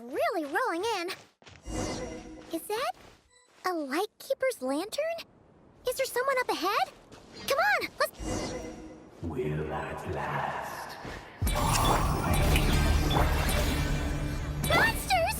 really rolling in. Is that a Lightkeeper's lantern? Is there someone up ahead? Come on, let's... Will at last. Monsters!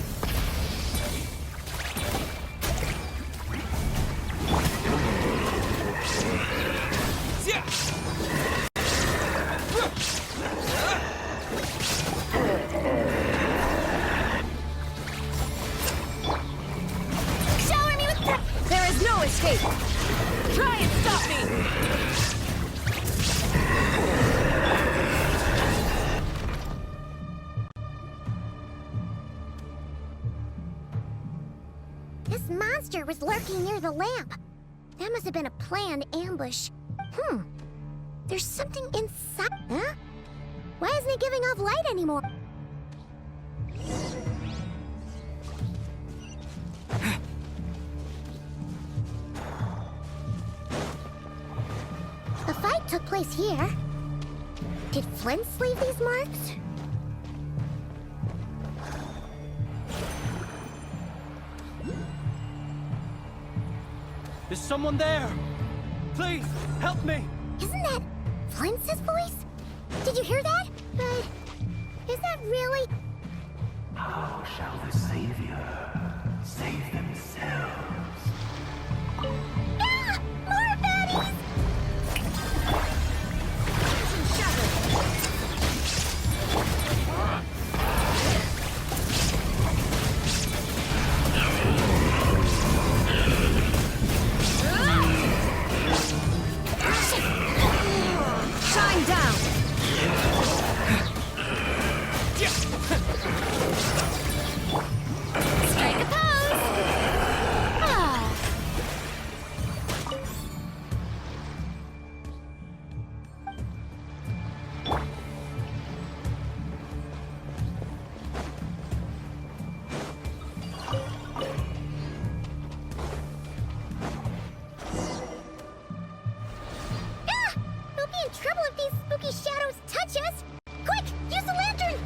Shower me with... There is no escape! Try and stop me! This monster was lurking near the lamp. That must have been a planned ambush. There's something inside. Huh? Why isn't it giving off light anymore? The fight took place here. Did Flint's leave these marks? Is someone there? Please, help me! Isn't that Flint's voice? Did you hear that? But is that really... How shall the Savior save themselves? Ah! More baddies! Shine down! Strike a pose! Ah. Ah! We'll be in trouble if these spooky shadows touch us! Quick! Use the lantern!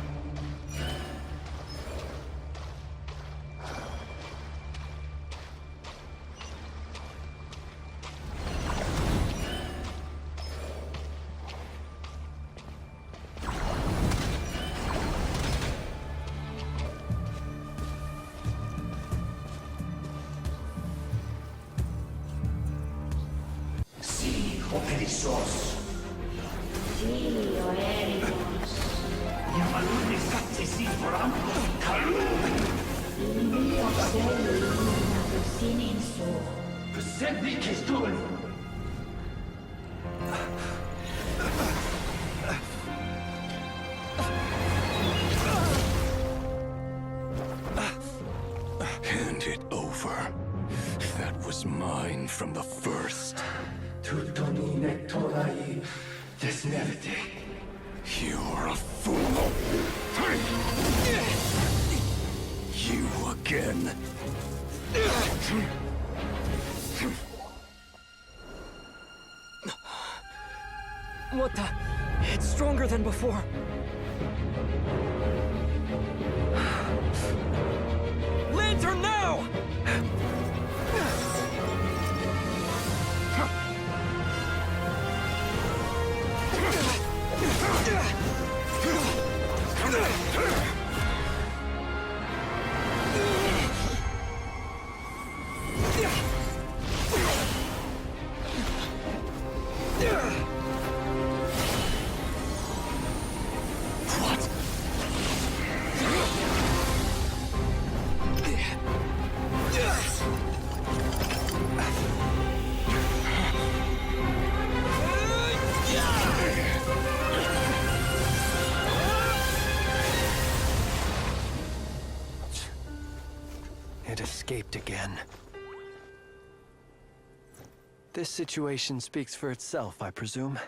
Sí, o perezoso. Sí, o eremos. Llamalune satesi forambo kalun. Mio sei una sininso. Persebi kestul. Hand it over. That was mine from the first. Tutoni nektorai desnevite. You're a fool. You again. What the? It's stronger than before. Lantern now! What? It escaped again. This situation speaks for itself, I presume.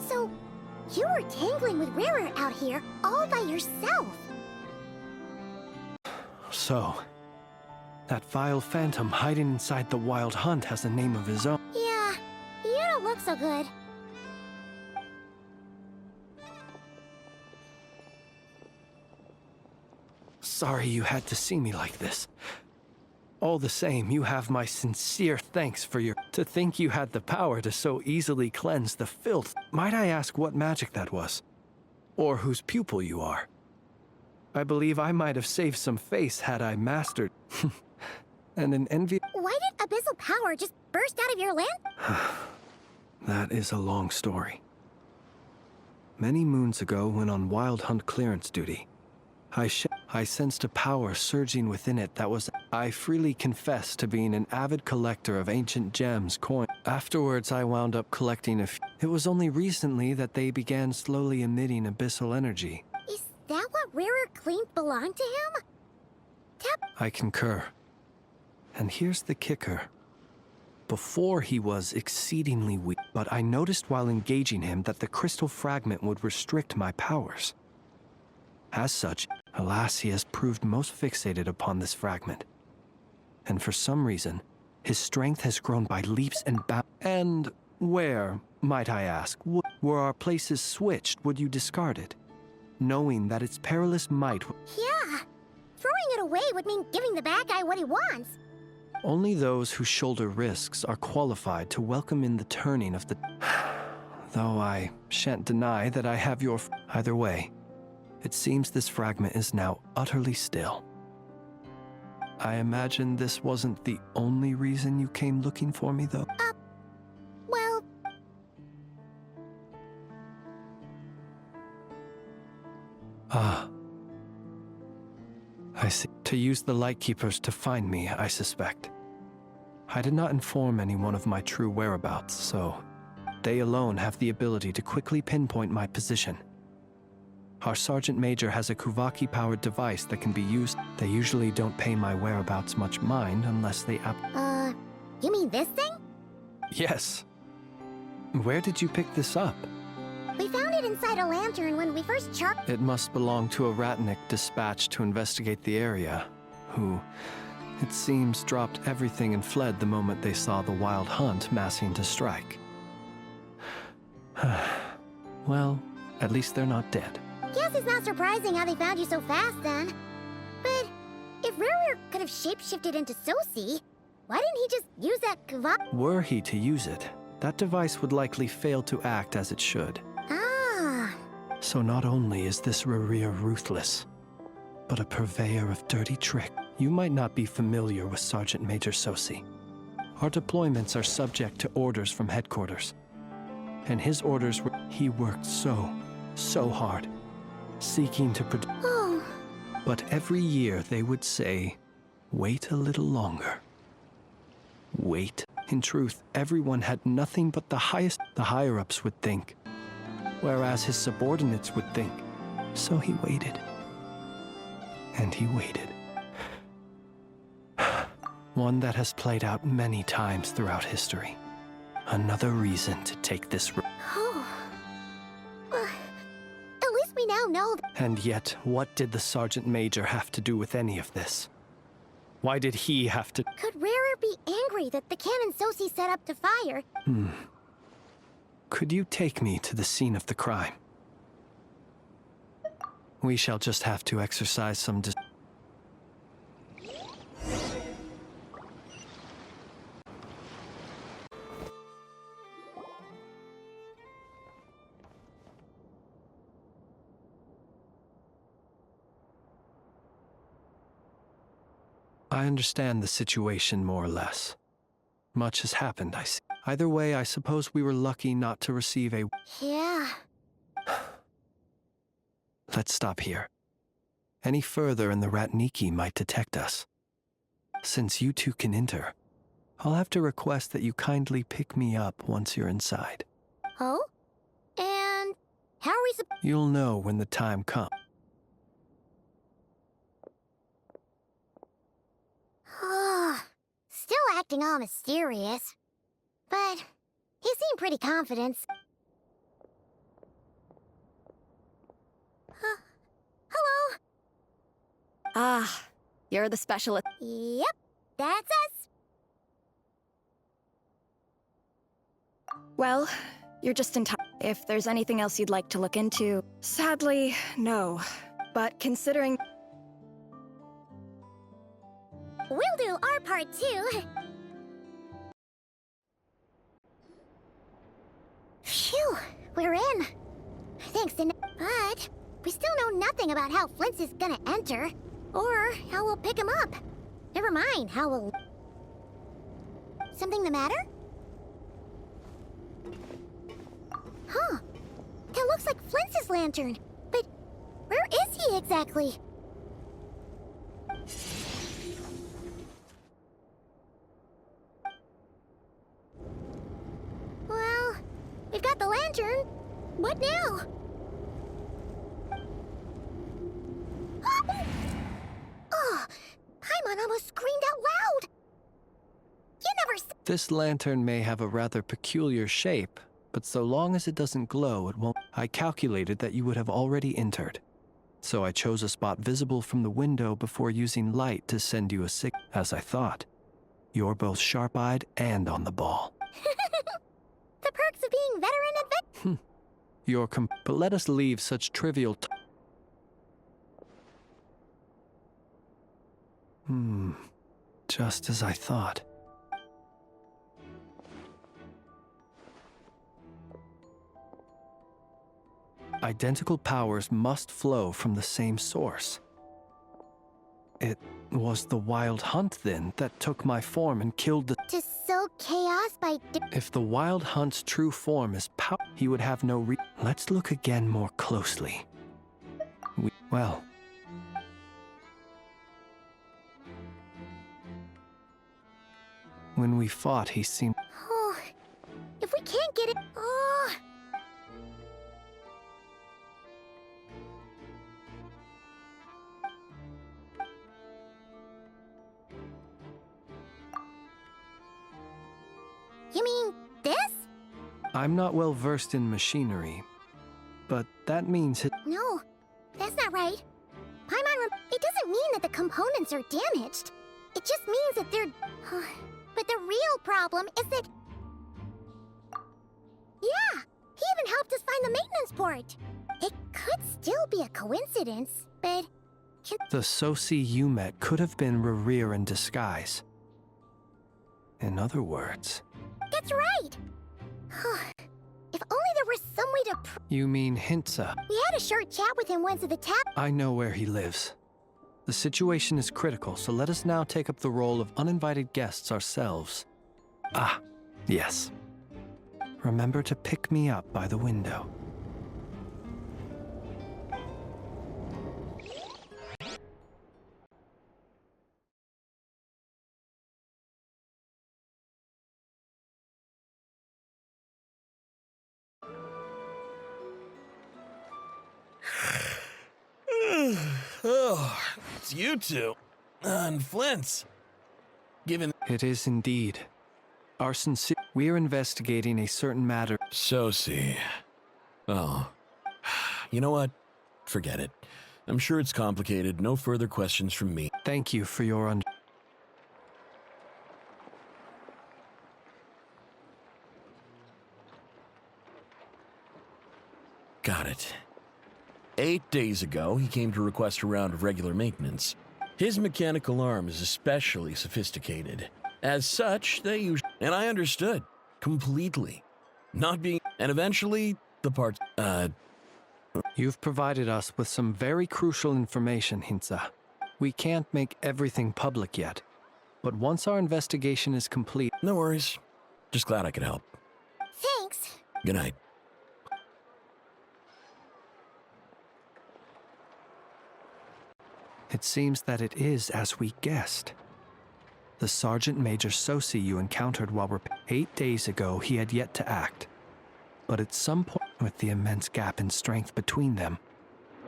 So, you were tangling with Rarer out here all by yourself. So, that vile phantom hiding inside the Wild Hunt has a name of his own. Yeah, you don't look so good. sorry you had to see me like this. All the same, you have my sincere thanks for your... To think you had the power to so easily cleanse the filth. Might I ask what magic that was? Or whose pupil you are? I believe I might have saved some face had I mastered... and an envy... Why did abyssal power just burst out of your land? That is a long story. Many moons ago, when on wild hunt clearance duty, I sensed a power surging within it that was... I freely confess to being an avid collector of ancient gems, coins. Afterwards, I wound up collecting a few. It was only recently that they began slowly emitting abyssal energy. Is that what rarer claimed belonged to him? I concur. And here's the kicker. Before he was exceedingly weak, but I noticed while engaging him that the crystal fragment would restrict my powers. As such, alas, he has proved most fixated upon this fragment. And for some reason, his strength has grown by leaps and bounds. And where, might I ask, were our places switched, would you discard it? Knowing that its perilous might... Yeah. Throwing it away would mean giving the bad guy what he wants. Only those who shoulder risks are qualified to welcome in the turning of the... Though I shan't deny that I have your... Either way, it seems this fragment is now utterly still. I imagine this wasn't the only reason you came looking for me, though? Well... Ah. I see. To use the Lightkeepers to find me, I suspect. I did not inform anyone of my true whereabouts, so they alone have the ability to quickly pinpoint my position. Our Sergeant Major has a Kuvaki-powered device that can be used. They usually don't pay my whereabouts much mind unless they you mean this thing? Yes. Where did you pick this up? We found it inside a lantern when we first It must belong to a Ratnik dispatched to investigate the area, who, it seems, dropped everything and fled the moment they saw the wild hunt massing to strike. Well, at least they're not dead. Guess it's not surprising how they found you so fast then. But if Ruru could have shapeshifted into Sosi, why didn't he just use that Kuvaki? Were he to use it, that device would likely fail to act as it should. Ah. So not only is this Rarir ruthless, but a purveyor of dirty trick. You might not be familiar with Sergeant Major Sosi. Our deployments are subject to orders from headquarters. And his orders were... He worked so hard, seeking to produce... Oh. But every year they would say, wait a little longer. Wait. In truth, everyone had nothing but the higher-ups would think, whereas his subordinates would think. So he waited. And he waited. One that has played out many times throughout history. Another reason to take this Oh. At least we now know that... And yet, what did the Sergeant Major have to do with any of this? Why did he have to... Could Rarer be angry that the cannon Sosi set up to fire? Could you take me to the scene of the crime? We shall just have to exercise some I understand the situation more or less. Much has happened, I see. Either way, I suppose we were lucky not to receive a... Yeah. Let's stop here. Any further and the Ratniki might detect us. Since you two can enter, I'll have to request that you kindly pick me up once you're inside. Oh? And how are we You'll know when the time comes. Still acting all mysterious. But he seemed pretty confident. Hello? Ah, you're the specialist. Yep, that's us. Well, you're just in time. If there's anything else you'd like to look into... Sadly, no. But considering... We'll do our part too. Phew, we're in. Thanks to but we still know nothing about how Flint's is gonna enter, or how we'll pick him up. Never mind how we'll... Something the matter? Huh. That looks like Flint's lantern. But where is he exactly? Well, we've got the lantern. What now? Oh, Paimon almost screamed out loud. You never This lantern may have a rather peculiar shape, but so long as it doesn't glow, it won't. I calculated that you would have already entered, so I chose a spot visible from the window before using light to send you a signal. As I thought, you're both sharp-eyed and on the ball. The perks of being veteran adventure. But let us leave such trivial just as I thought. Identical powers must flow from the same source. It was the wild hunt, then, that took my form and killed the... To sow chaos by... If the wild hunt's true form is power, he would have no Let's look again more closely. Well... When we fought, he seemed... Oh, if we can't get it... Oh... You mean this? I'm not well versed in machinery, but that means No, that's not right. It doesn't mean that the components are damaged. It just means that they're... But the real problem is that... Yeah, he even helped us find the maintenance port. It could still be a coincidence, but... the Soci you met could have been Rerir in disguise. In other words... That's right! If only there were some way to You mean Hintsa? We had a short chat with him once at the tap. I know where he lives. The situation is critical, so let us now take up the role of uninvited guests ourselves. Ah, yes. Remember to pick me up by the window. Oh, it's you two. And Flint's. Given... It is indeed. We're investigating a certain matter. Soci. Oh. You know what? Forget it. I'm sure it's complicated. No further questions from me. Thank you for your Got it. 8 days ago, he came to request a round of regular maintenance. His mechanical arm is especially sophisticated. As such, they usually... And I understood. Completely. Not being... And eventually, the parts... You've provided us with some very crucial information, Hintsa. We can't make everything public yet, but once our investigation is complete... No worries. Just glad I could help. Thanks. Good night. It seems that it is as we guessed. The Sergeant Major Soci you encountered while 8 days ago, he had yet to act. But at some point, with the immense gap in strength between them,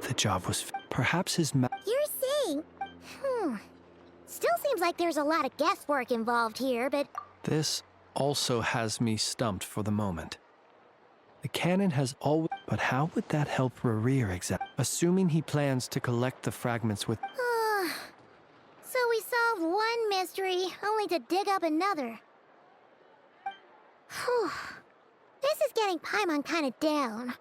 the job was perhaps his You're saying... Still seems like there's a lot of guesswork involved here, but... This also has me stumped for the moment. The cannon has always... But how would that help Rerir exactly? Assuming he plans to collect the fragments with... So we solved one mystery, only to dig up another. Whew. This is getting Paimon kind of down.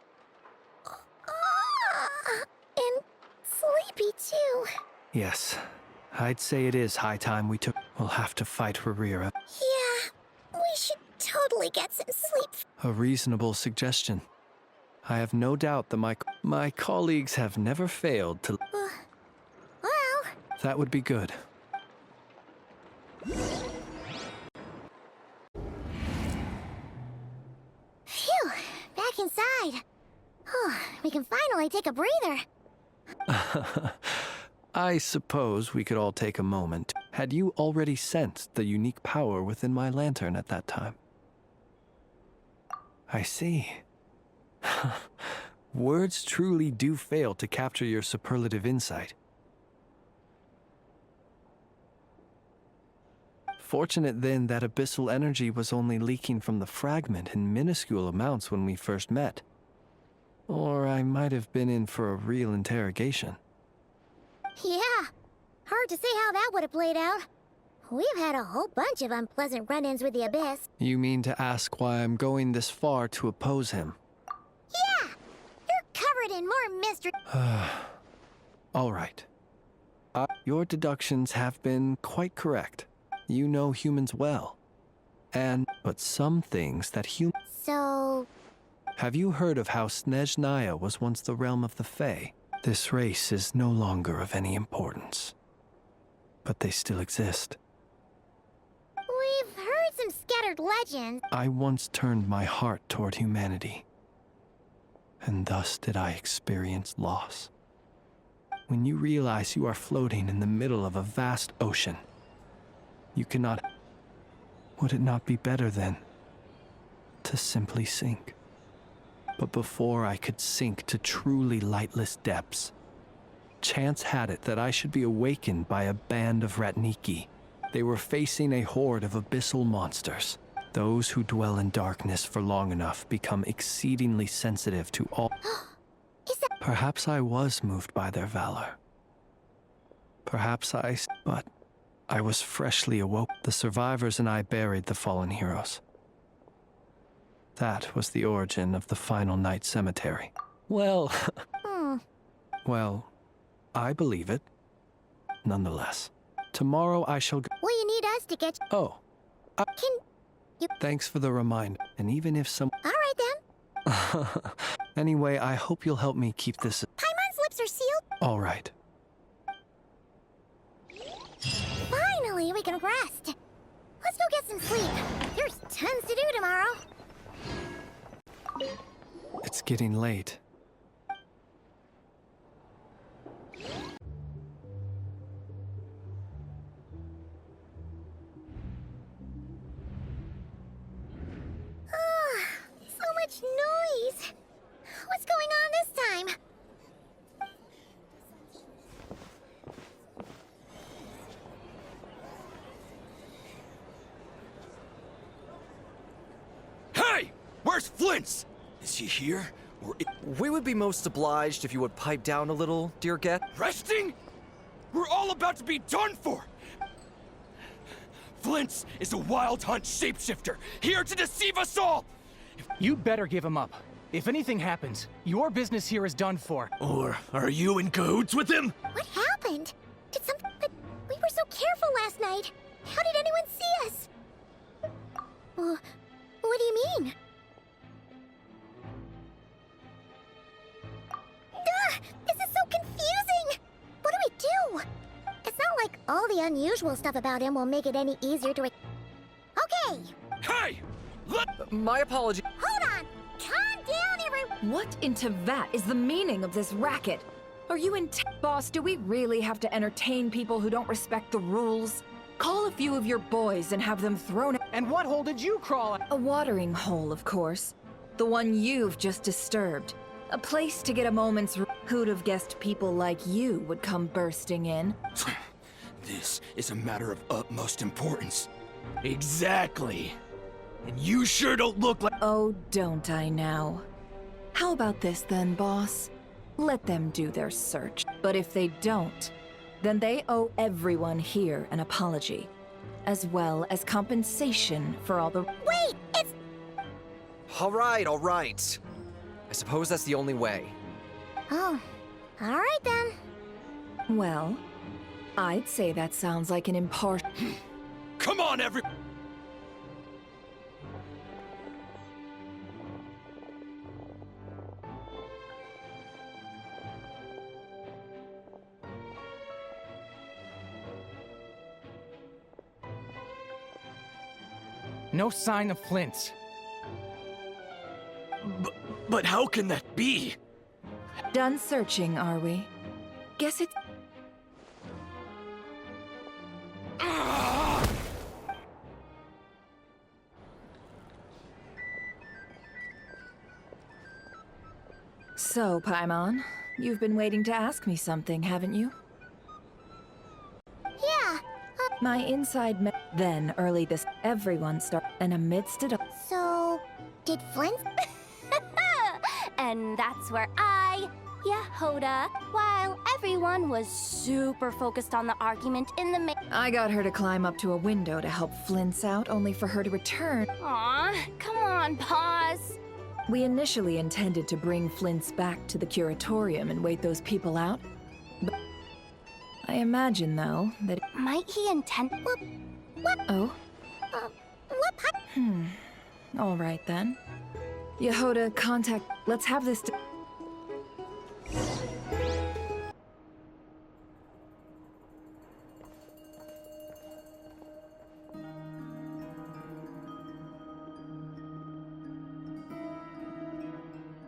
And sleepy, too. Yes, I'd say it is high time we took. We'll have to fight Rhaenyra. Yeah, we should totally get some sleep. A reasonable suggestion. I have no doubt that my colleagues have never failed to. Well, That would be good. phew, back inside. We can finally take a breather. I suppose we could all take a moment. Had you already sensed the unique power within my lantern at that time? I see. Words truly do fail to capture your superlative insight. Fortunate then that abyssal energy was only leaking from the fragment in minuscule amounts when we first met. Or I might have been in for a real interrogation. Yeah, hard to say how that would have played out. We've had a whole bunch of unpleasant run-ins with the Abyss. You mean to ask why I'm going this far to oppose him? Yeah, you're covered in more mystery. All right. Your deductions have been quite correct. You know humans well. But some things that So, Have you heard of how Snezhnaya was once the realm of the Fae? This race is no longer of any importance. But they still exist. we've heard some scattered legends. I once turned my heart toward humanity. And thus did I experience loss. When you realize you are floating in the middle of a vast ocean, you cannot... Would it not be better then to simply sink? But before I could sink to truly lightless depths, chance had it that I should be awakened by a band of Ratniki. They were facing a horde of abyssal monsters. Those who dwell in darkness for long enough become exceedingly sensitive to all... Is that... Perhaps I was moved by their valor. But I was freshly awoke. The survivors and I buried the fallen heroes. That was the origin of the final night cemetery. Well, well, I believe it. Nonetheless, tomorrow I shall go. Will you need us to get... Oh, Can you... thanks for the reminder. And even if some... All right, then. Anyway, I hope you'll help me keep this... Paimon's lips are sealed. All right. Finally, we can rest. Let's go get some sleep. There's tons to do tomorrow. It's getting late. So much noise. What's going on this time? Hey! Where's Flint's? Is he here? Or We would be most obliged if you would pipe down a little, dear Get. resting? We're all about to be done for! Flint's is a wild hunt shapeshifter, here to deceive us all! You better give him up. If anything happens, your business here is done for. Or are you in cahoots with him? What happened? Did something... But we were so careful last night. How did anyone see us? What do you mean? This is so confusing! What do we do? It's not like all the unusual stuff about him will make it any easier to... Okay, Hey! My apology. hold on! Calm down, everyone! What in Tevat is the meaning of this racket? Are you in Boss, do we really have to entertain people who don't respect the rules? Call a few of your boys and have them thrown And what hole did you crawl at? a watering hole, of course. The one you've just disturbed. A place to get a moment's who'd have guessed people like you would come bursting in. This is a matter of utmost importance. Exactly. And you sure don't look like... Oh, don't I now? How about this then, boss? Let them do their search. But if they don't, then they owe everyone here an apology, as well as compensation for all the... Wait, it's... All right, all right. I suppose that's the only way. Oh, all right then. Well, I'd say that sounds like an impartial. Come on, every... No sign of Flint. But how can that be? Done searching, are we? Guess it's... So, Paimon, you've been waiting to ask me something, haven't you? Yeah, My inside then, early this, everyone started, and amidst it all... so... Did Flint? And that's where Yehoda, while everyone was super focused on the argument in the I got her to climb up to a window to help Flint's out, only for her to return. Aw, come on, pause. We initially intended to bring Flint's back to the curatorium and wait those people out. But I imagine, though, that... Might he intend... What? Oh? What? All right, then. Yehoda, contact... Let's have this...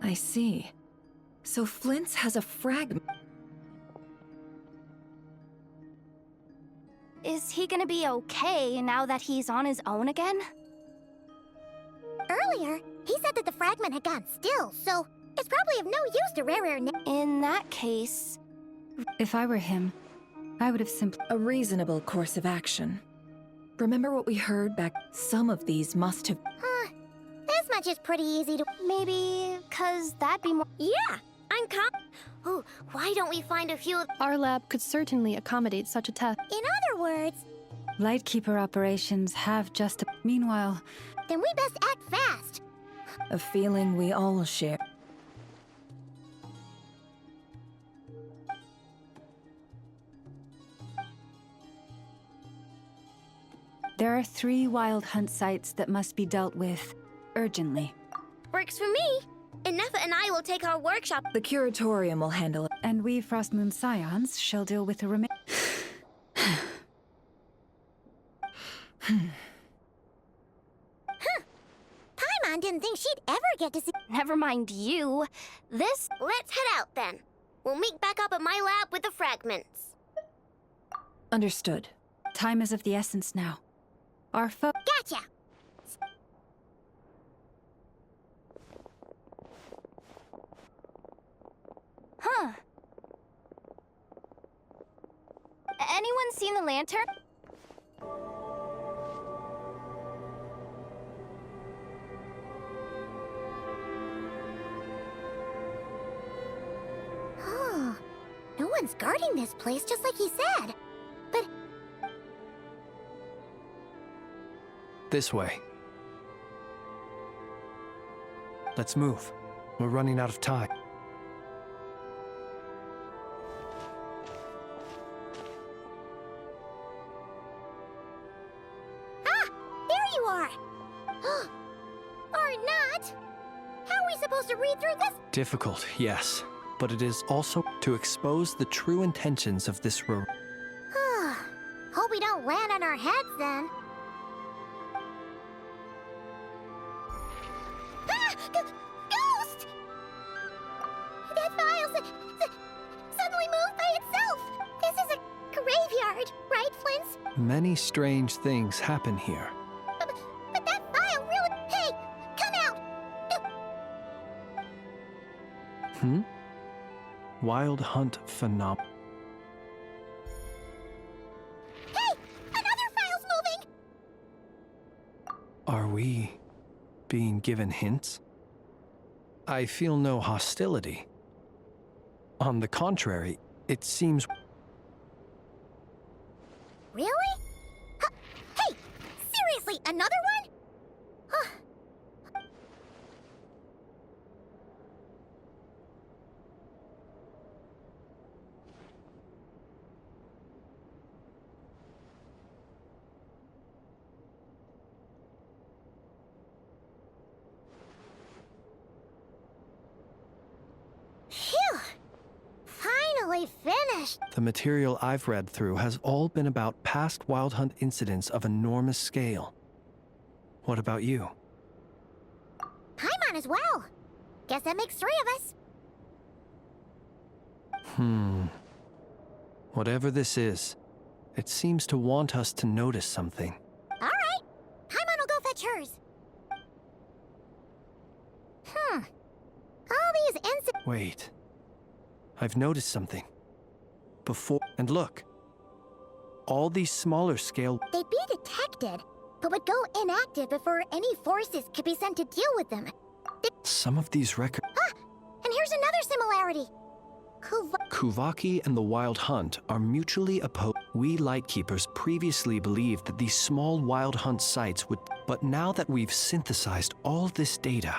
I see. So Flint's has a fragment. Is he gonna be okay now that he's on his own again? Earlier, he said that the fragment had gone still, so it's probably of no use to Rare. In that case... If I were him, I would have simply... A reasonable course of action. Remember what we heard back? Some of these must have... This much is pretty easy to... Maybe... 'cause that'd be more... Yeah, I'm Oh, why don't we find a few... Our lab could certainly accommodate such a test. In other words... Lightkeeper operations have just... Meanwhile... Then we best act fast. A feeling we all share. There are 3 wild hunt sites that must be dealt with urgently. Works for me. Nefa and I will take our workshop. The curatorium will handle it. And we Frostmoon Scions shall deal with the remain... Paimon didn't think she'd ever get to see... Never mind you. This... Let's head out, then. We'll meet back up at my lab with the fragments. Understood. Time is of the essence now. Our foe... Gotcha! Huh. Anyone seen the lantern? Oh, no one's guarding this place, just like he said. But... This way. Let's move. We're running out of time. Ah! There you are! Or not! How are we supposed to read through this? Difficult, yes. But it is also to expose the true intentions of this room. Hope we don't land on our heads, then. Ghost! That file suddenly moved by itself! This is a graveyard, right, Flint's? Many strange things happen here. But that file really... Hey! Come out! Wild hunt phenom... Hey! Another file's moving! Are we being given hints? I feel no hostility. On the contrary, it seems... Really? Hey! Seriously, another one? finished. The material I've read through has all been about past Wild Hunt incidents of enormous scale. What about you? I'm on as well. Guess that makes 3 of us. Whatever this is, it seems to want us to notice something. All right. Paimon will go fetch hers. All these incidents. Wait. I've noticed something. Before. And look. All these smaller scale. They'd be detected, but would go inactive before any forces could be sent to deal with them. Some of these records. And here's another similarity. Kuvaki and the Wild Hunt are mutually opposed. We Lightkeepers previously believed that these small Wild Hunt sites would. But now that we've synthesized all this data,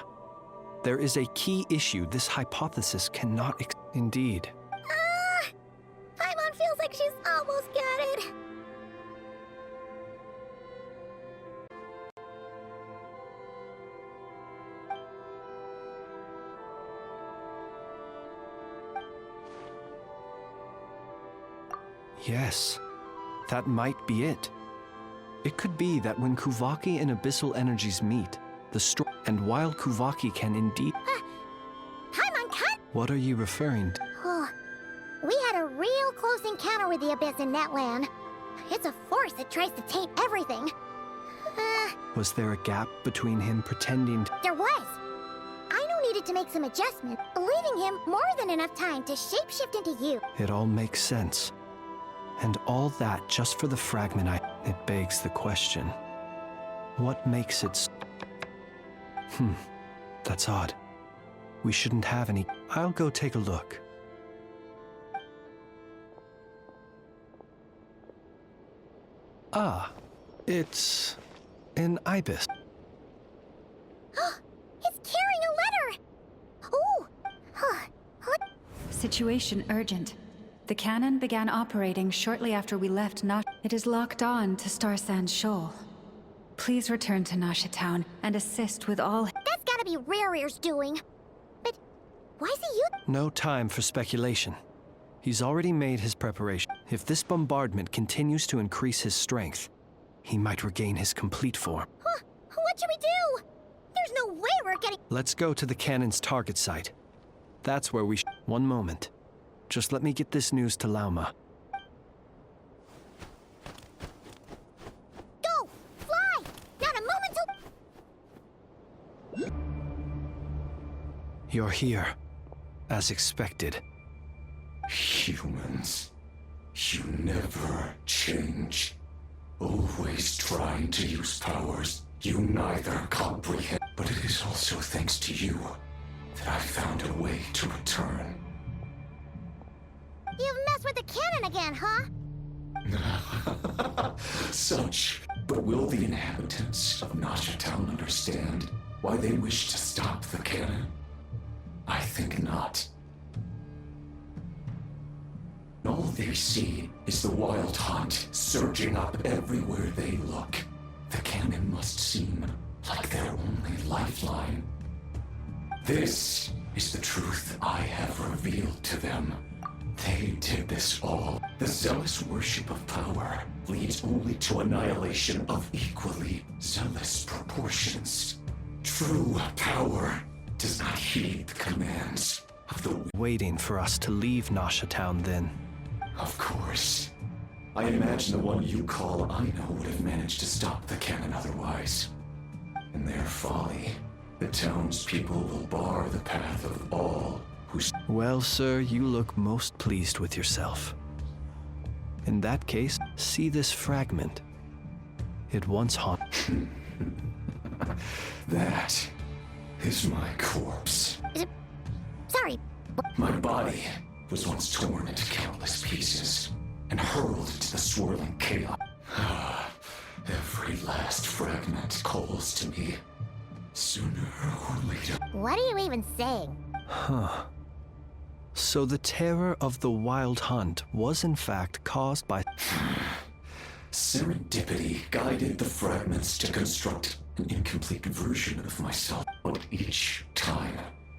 there is a key issue this hypothesis cannot. Indeed. Paimon feels like she's almost got it. Yes, that might be it. It could be that when Kuvaki and Abyssal energies meet, and while Kuvaki can indeed. Paimon, cut! What are you referring to? We had a real close encounter with the Abyss in Netland. It's a force that tries to taint everything. Was there a gap between him pretending to. There was. Aino needed to make some adjustments, leaving him more than enough time to shapeshift into you. It all makes sense. And all that just for the fragment It begs the question. What makes it that's odd. We shouldn't have any. I'll go take a look. Ah, it's an ibis. It's carrying a letter! Ooh! Situation urgent. The cannon began operating shortly after we left Nash. It is locked on to Starsand Shoal. Please return to Nasha Town and assist with all. That's gotta be Rerear's doing. But why is he No time for speculation. He's already made his preparation. If this bombardment continues to increase his strength, he might regain his complete form. What should we do? There's no way we're getting. Let's go to the cannon's target site. That's where we One moment. Just let me get this news to Lauma. Go! Fly! Not a moment till. You're here, as expected. Humans, you never change. Always trying to use powers you neither comprehend. But it is also thanks to you that I found a way to return. You've messed with the cannon again, huh? Such. But will the inhabitants of Nasha Town understand why they wish to stop the cannon? I think not. All they see is the Wild Hunt surging up everywhere they look. The cannon must seem like their only lifeline. This is the truth I have revealed to them. They did this all. The zealous worship of power leads only to annihilation of equally zealous proportions. True power does not heed the commands of the... Waiting for us to leave Nasha Town then. Of course. I imagine the one you call Aino would have managed to stop the cannon otherwise. In their folly, the townspeople will bar the path of all who... Well, sir, you look most pleased with yourself. In that case, see this fragment. It once haunted. That is my corpse. Sorry. My body was once torn into countless pieces and hurled into the swirling chaos. Every last fragment calls to me. Sooner or later. What are you even saying? So the terror of the Wild Hunt was in fact caused by... Serendipity guided the fragments to construct an incomplete version of myself. But each time,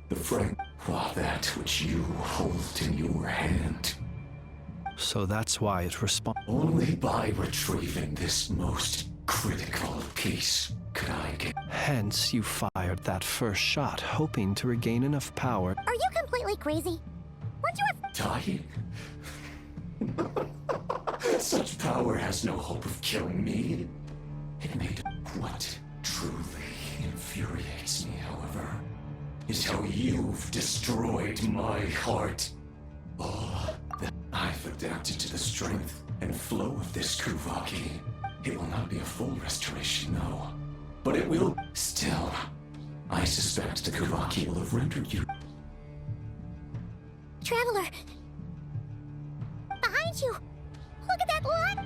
the fragment, while that which you hold in your hand So that's why it responds. Only by retrieving this most critical piece could I get... Hence, you fired that first shot, hoping to regain enough power. Are you completely crazy? Weren't you Dying? Such power has no hope of killing me. It made... What truly infuriates me, however, is how you've destroyed my heart. Oh, I've adapted to the strength and flow of this Kuvaki. It will not be a full restoration, no. But it will... Still, I suspect the Kuvaki will have rendered you... Traveler! Behind you! Look at that light!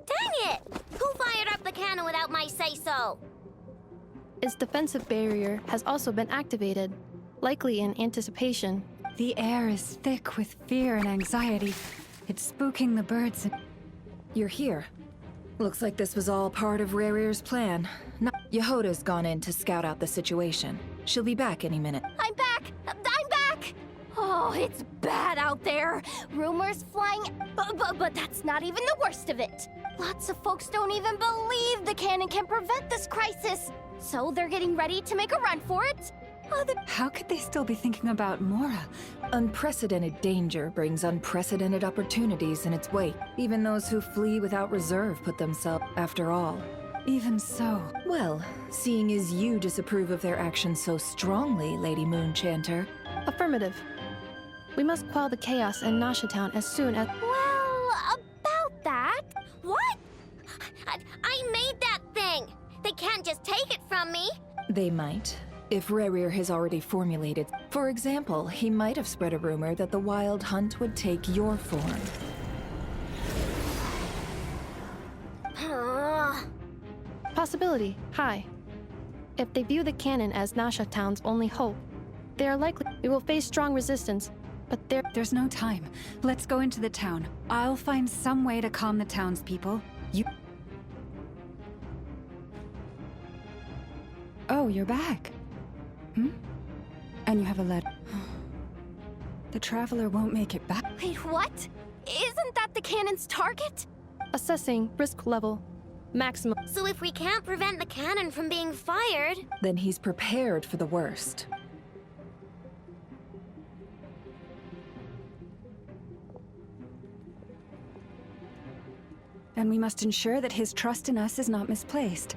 Dang it! Who fired up the cannon without my say-so? Its defensive barrier has also been activated, likely in anticipation. The air is thick with fear and anxiety. It's spooking the birds. You're here. Looks like this was all part of Rarir's plan. Yehoda's gone in to scout out the situation. She'll be back any minute. I'm back! I'm back! Oh, it's bad out there. Rumors flying, but that's not even the worst of it. Lots of folks don't even believe the cannon can prevent this crisis. So they're getting ready to make a run for it. How could they still be thinking about Mora? Unprecedented danger brings unprecedented opportunities in its wake. Even those who flee without reserve put themselves after all. Even so. Well, seeing as you disapprove of their actions so strongly, Lady Moonchanter. Affirmative. We must quell the chaos in Nasha Town as soon as... Well, about that... What? I made that thing! They can't just take it from me! They might. If Rarir has already formulated... For example, he might have spread a rumor that the Wild Hunt would take your form. Possibility, high. If they view the cannon as Nasha Town's only hope, they are likely we will face strong resistance, but there's no time. Let's go into the town. I'll find some way to calm the townspeople. You... Oh, you're back. And you have a letter. The Traveler won't make it back. Wait, what? Isn't that the cannon's target? Assessing risk level. Maximum. So if we can't prevent the cannon from being fired... Then he's prepared for the worst. And we must ensure that his trust in us is not misplaced.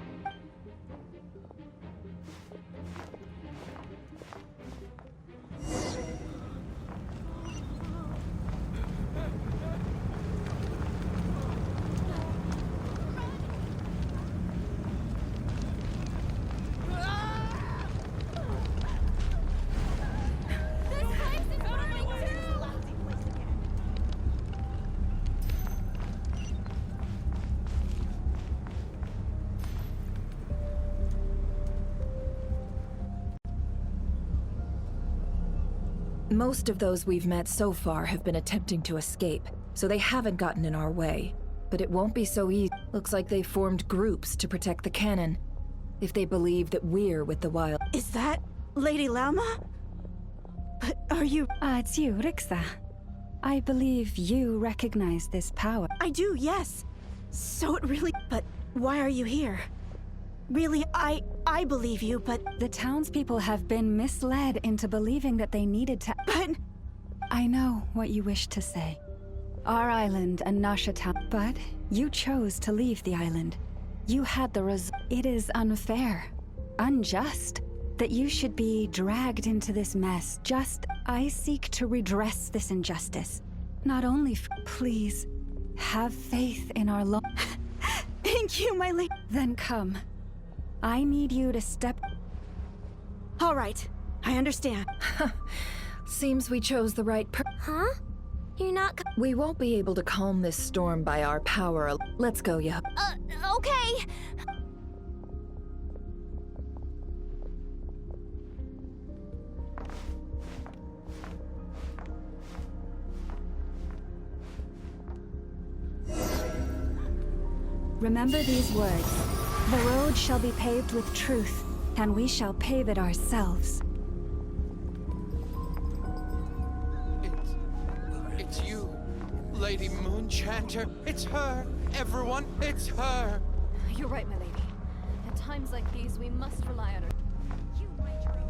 Most of those we've met so far have been attempting to escape, so they haven't gotten in our way. But it won't be so easy. Looks like they formed groups to protect the cannon. If they believe that we're with the Wild... Is that Lady Lama? But are you... It's you, Rixa. I believe you recognize this power. I do, yes. So it really... But why are you here? Really, I believe you, but... The townspeople have been misled into believing that they needed to... But... I know what you wish to say. Our island and Nasha Town... But you chose to leave the island. You had the It is unfair, unjust, that you should be dragged into this mess. I seek to redress this injustice. Not only Please, have faith in our Thank you, my lady. Then come. I need you to step... All right, I understand. Seems we chose the right Huh? You're not... We won't be able to calm this storm by our power. Let's go, yeah. Okay. Remember these words. The road shall be paved with truth, and we shall pave it ourselves. It's you, Lady Moonchanter. It's her. Everyone, it's her. You're right, my lady. At times like these, we must rely on her. You mind your own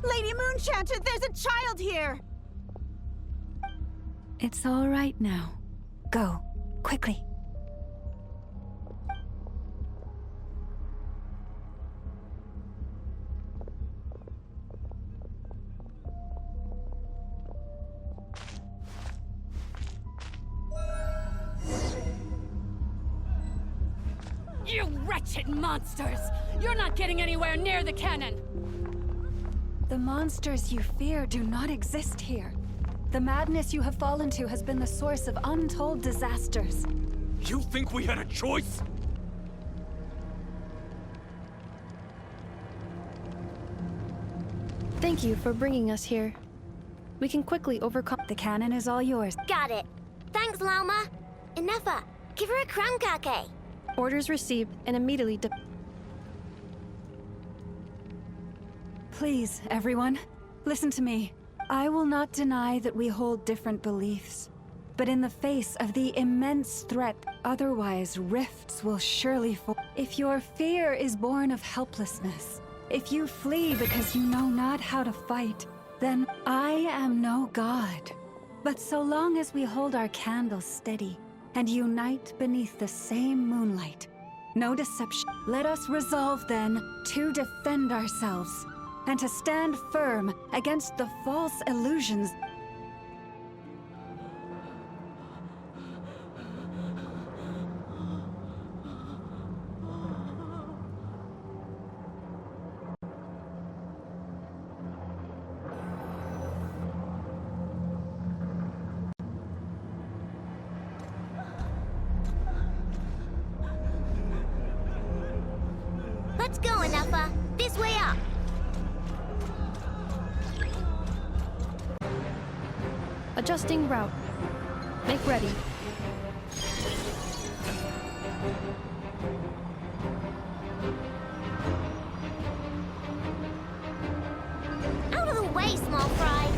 Lady Moonchanter, there's a child here! It's all right now. Go, quickly. You wretched monsters! You're not getting anywhere near the cannon! The monsters you fear do not exist here. The madness you have fallen to has been the source of untold disasters. You think we had a choice? Thank you for bringing us here. We can quickly overcome. The cannon is all yours. Got it. Thanks, Lauma. Inefa, give her a crown kake. Orders received and immediately Please, everyone, listen to me. I will not deny that we hold different beliefs. But in the face of the immense threat, otherwise rifts will surely fall. If your fear is born of helplessness, if you flee because you know not how to fight, then I am no god. But so long as we hold our candles steady and unite beneath the same moonlight, no deception. Let us resolve then to defend ourselves and to stand firm against the false illusions. Let's go, Inefa. This way up. adjusting route. Make ready. Out of the way, small fry.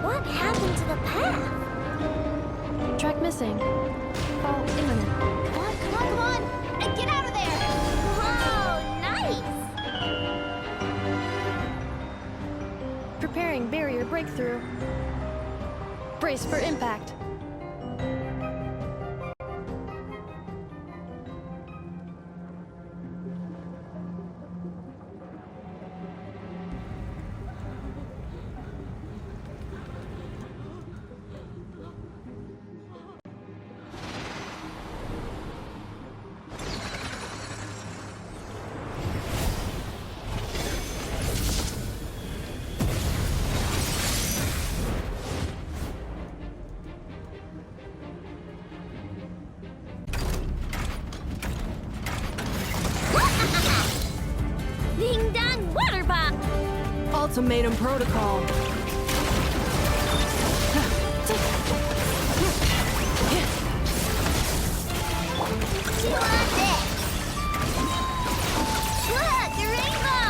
What happened to the path? Track missing. Fall imminent. Come on, come on, come on! And get out of there! Whoa, nice! Preparing barrier breakthrough. Brace for impact. Ding dong water bomb! Ultimatum protocol. Chew on this! Look, the rainbow!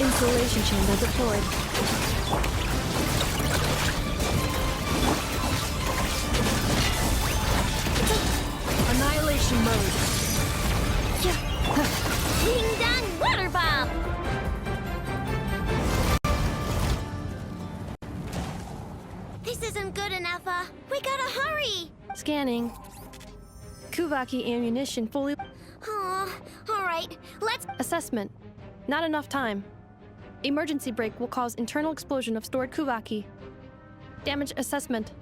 Insulation chamber deployed. Annihilation mode. Ding dong water bomb! This isn't good enough, we gotta hurry! Scanning. Kuvaki ammunition fully. Oh, alright, let's... Assessment. Not enough time. Emergency brake will cause internal explosion of stored Kuvaki. Damage assessment.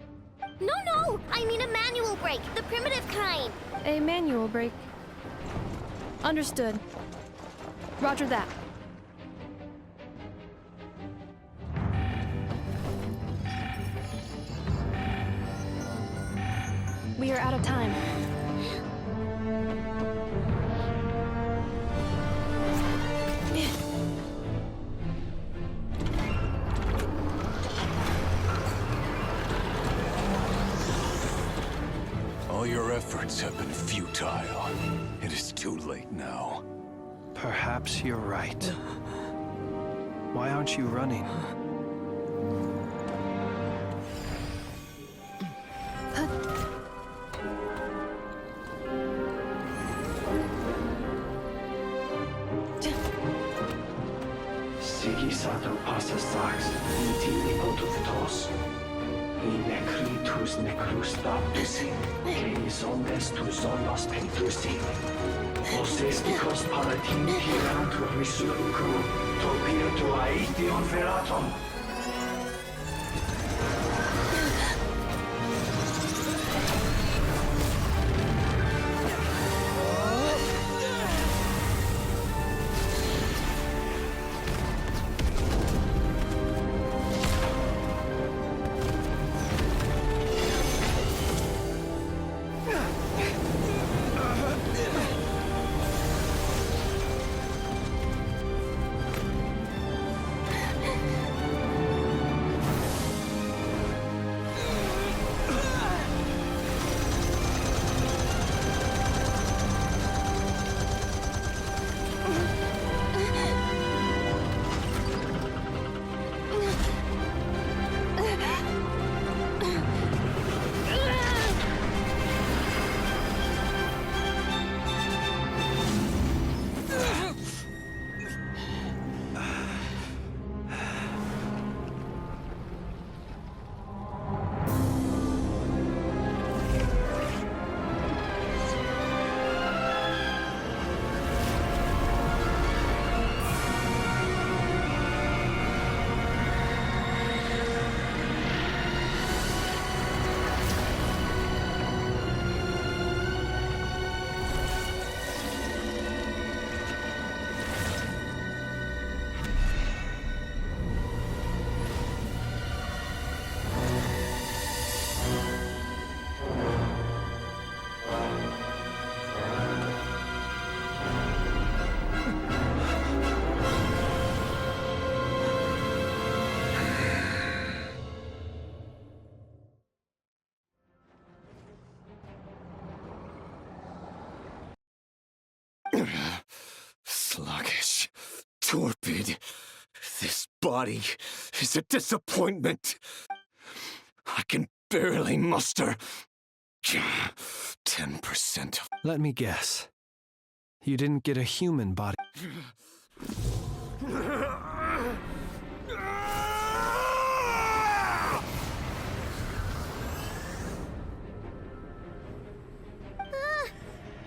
No! I mean a manual brake, the primitive kind. A manual brake. Understood. Roger that. We are out of time. All your efforts have been futile. It is too late now. Perhaps you're right. Why aren't you running? Sigisato passa sax, intili autofitos. Necritus necrus baptisi, que omnes tu zonos pentusi. Osesticos palatin pirantur resurrucru, topirtu aetion feratum. Sluggish, torpid. This body is a disappointment. I can barely muster 10%. Let me guess. You didn't get a human body.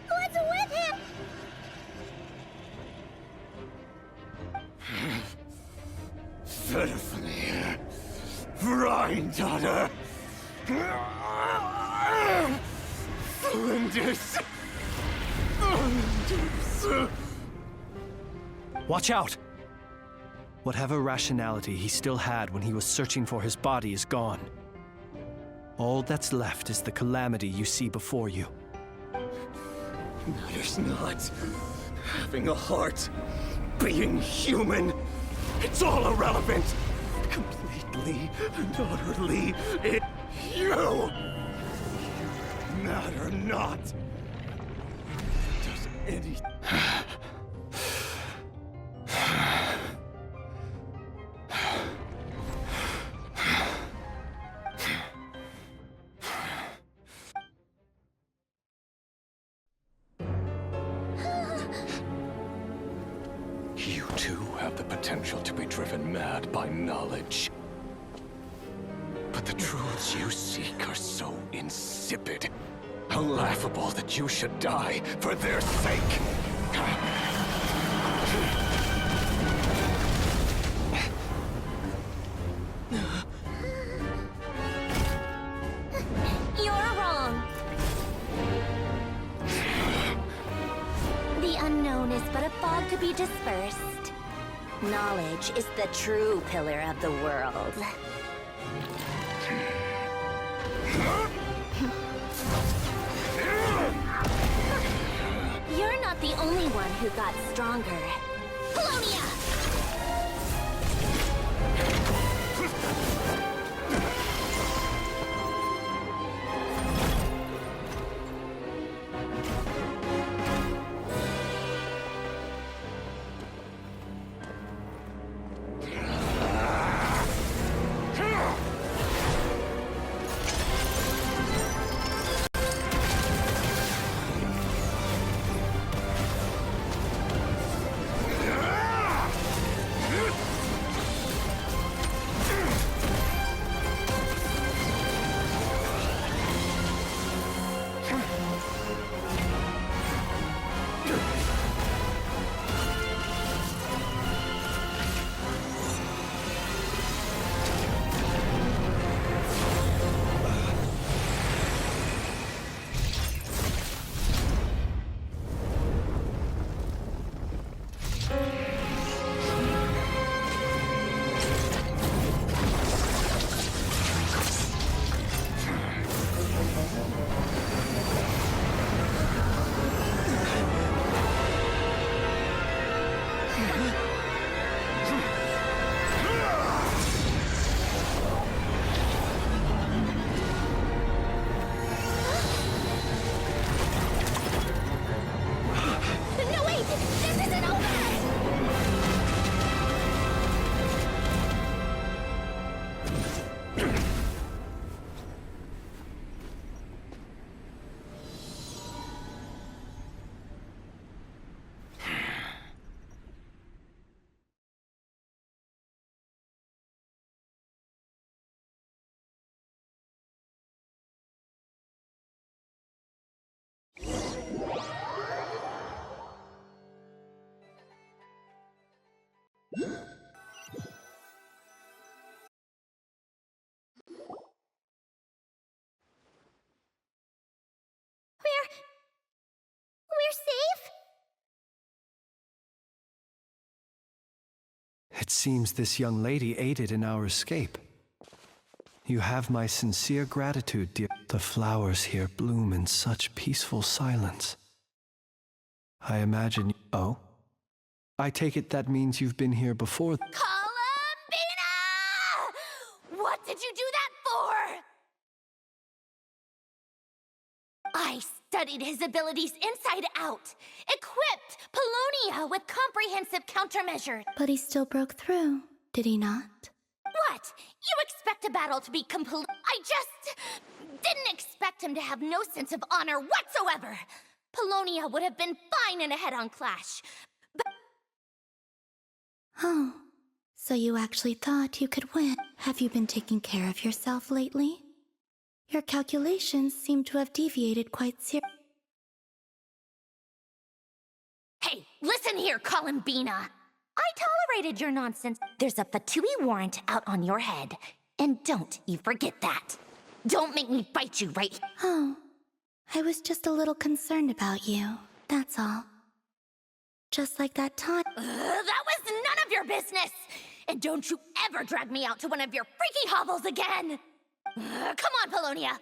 What's with him? Verfnir, Rheindotter, Flinders. Watch out! Whatever rationality he still had when he was searching for his body is gone. All that's left is the calamity you see before you. Matters not. Having a heart, being human, it's all irrelevant. Completely and utterly, you matter not. Does any... You too have the potential to be driven mad by knowledge. But the truths you seek are so insipid, how laughable that you should die for their sake. is but a fog to be dispersed. Knowledge is the true pillar of the world. You're not the only one who got stronger. Polonia! We're safe? It seems this young lady aided in our escape. You have my sincere gratitude, dear. The flowers here bloom in such peaceful silence. I imagine... Oh? I take it that means you've been here before. Colombina! What did you do that for? I studied his abilities inside out, equipped Polonia with comprehensive countermeasures. But he still broke through, did he not? What? You expect a battle to be complete? I just didn't expect him to have no sense of honor whatsoever. Polonia would have been fine in a head-on clash. But Oh, so you actually thought you could win. Have you been taking care of yourself lately? Your calculations seem to have deviated quite seriously. hey, listen here, Colombina. I tolerated your nonsense. There's a Fatui warrant out on your head. And don't you forget that. Don't make me fight you right here. Oh, I was just a little concerned about you, that's all. Just like that time. That was none of your business! And don't you ever drag me out to one of your freaky hovels again! Come on, Polonia!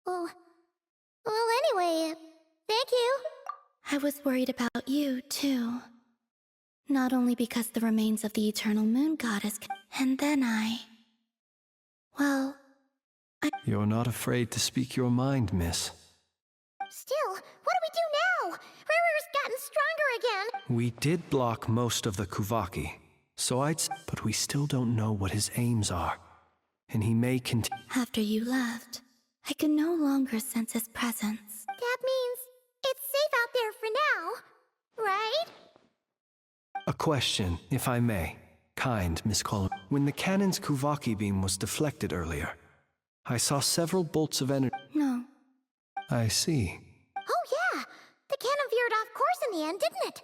Well, anyway, thank you. I was worried about you, too. Not only because the remains of the Eternal Moon Goddess, and then well, You're not afraid to speak your mind, miss. Still, what do we do now? Rurer's gotten stronger again. We did block most of the Kuvaki, so but we still don't know what his aims are. And he may continue. After you left, I can no longer sense his presence. That means it's safe out there for now, right? A question, if I may. Kind, Miss Colin. When the cannon's Kuvaki beam was deflected earlier, I saw several bolts of energy. No. I see. Oh yeah, the cannon veered off course in the end, didn't it?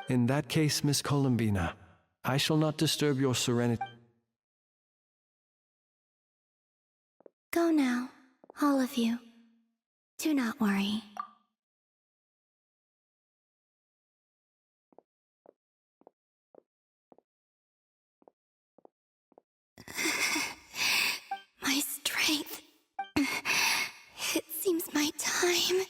In that case, Miss Colombina, I shall not disturb your serenity. Go now, all of you. Do not worry. My strength. It seems my time.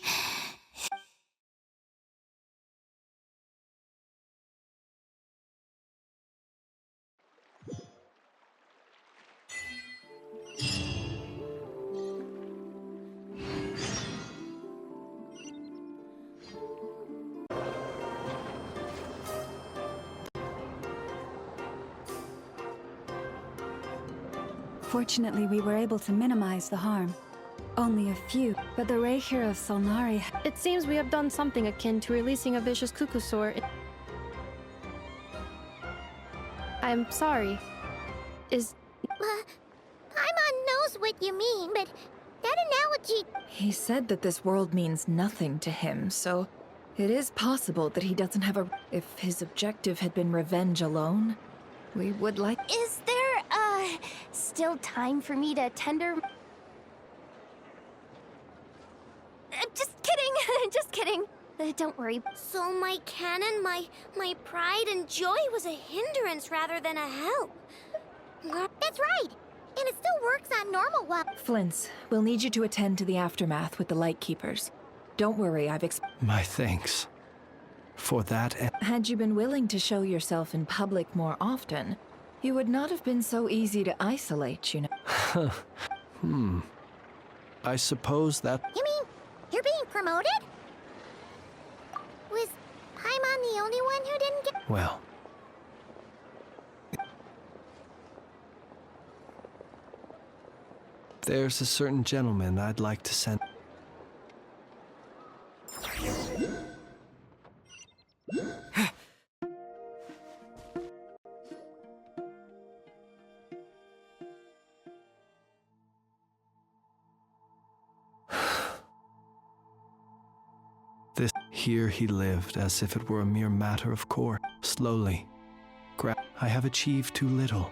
Fortunately, we were able to minimize the harm. Only a few, but the Reikir of Solnari... It seems we have done something akin to releasing a vicious cuckoosaur. I'm sorry. Paimon knows what you mean, but that analogy... He said that this world means nothing to him, so it is possible that he doesn't have a... If his objective had been revenge alone, we would like... Is there, still time for me to tender... Just kidding, just kidding. Don't worry. So my cannon, my pride and joy was a hindrance rather than a help. That's right, and it still works on normal Flints, we'll need you to attend to the aftermath with the Lightkeepers. Don't worry, My thanks. For that Had you been willing to show yourself in public more often, you would not have been so easy to isolate, you know. I suppose that... You mean you're being promoted? Was Paimon the only one who didn't get... Well... There's a certain gentleman I'd like to send... Here he lived as if it were a mere matter of course. Slowly. I have achieved too little.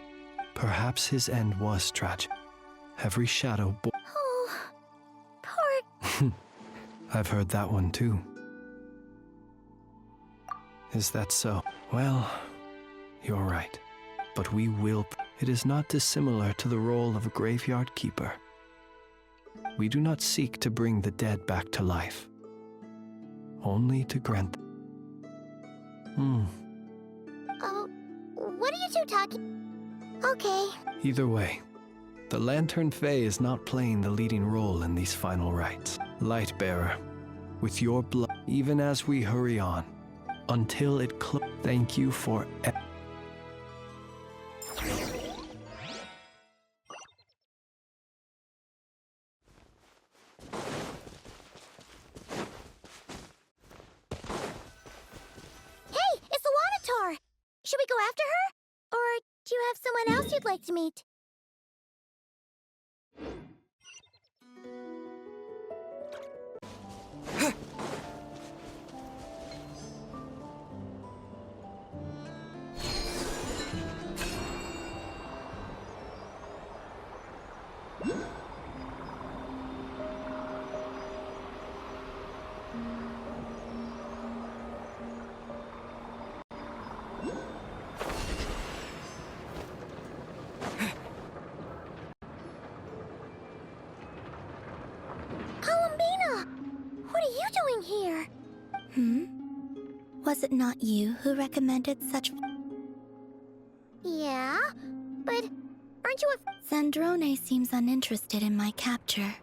Perhaps his end was tragic. Every shadow Oh, poor... I've heard that one too. Is that so? Well, you're right. But we will... It is not dissimilar to the role of a graveyard keeper. We do not seek to bring the dead back to life. Only to grant... Oh, what are you two talking... Okay. Either way, the Lantern Fae is not playing the leading role in these final rites. Lightbearer, with your blood, even as we hurry on, until it thank you for... Should we go after her? Or do you have someone else you'd like to meet? Colombina! What are you doing here? Was it not you who recommended such... Yeah, but aren't you a... Zandrone seems uninterested in my capture,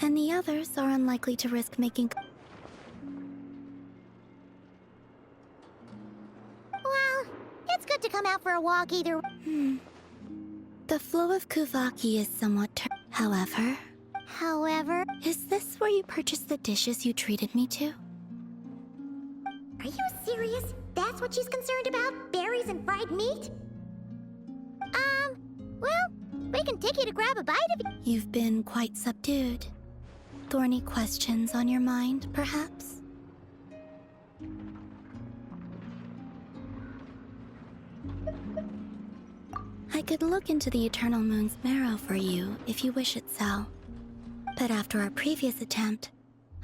and the others are unlikely to risk making... Well, it's good to come out for a walk either... The flow of Kuvaki is somewhat... However... Is this where you purchased the dishes you treated me to? Are you serious? That's what she's concerned about? Berries and fried meat? Well, we can take you to grab a bite of it. You've been quite subdued. Thorny questions on your mind, perhaps? I could look into the Eternal Moon's marrow for you if you wish it so. that after our previous attempt,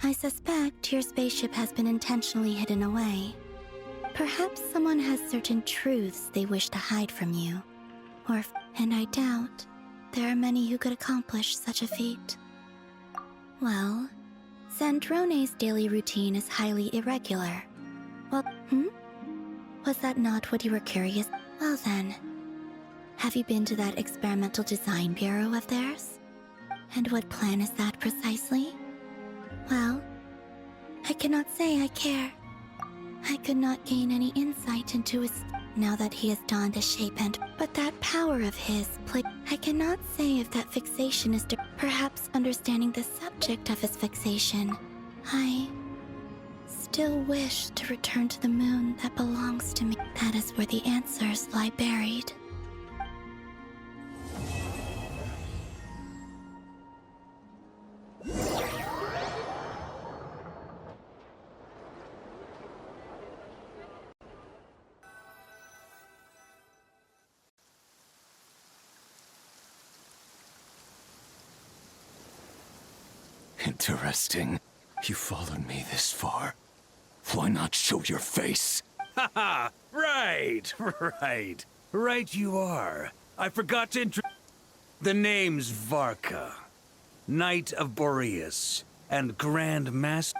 I suspect your spaceship has been intentionally hidden away. Perhaps someone has certain truths they wish to hide from you. And I doubt there are many who could accomplish such a feat. Well, Sandrone's daily routine is highly irregular. Well, Was that not what you were curious? Well then, have you been to that experimental design bureau of theirs? And what plan is that precisely? Well, I cannot say I care. I could not gain any insight into his now that he has donned a shape but that power of his I cannot say if that fixation is perhaps understanding the subject of his fixation. I still wish to return to the moon that belongs to me. That is where the answers lie buried. Interesting. You followed me this far. Why not show your face? Haha! Right! Right you are. I forgot to The name's Varka, Knight of Boreas, and Grand Master.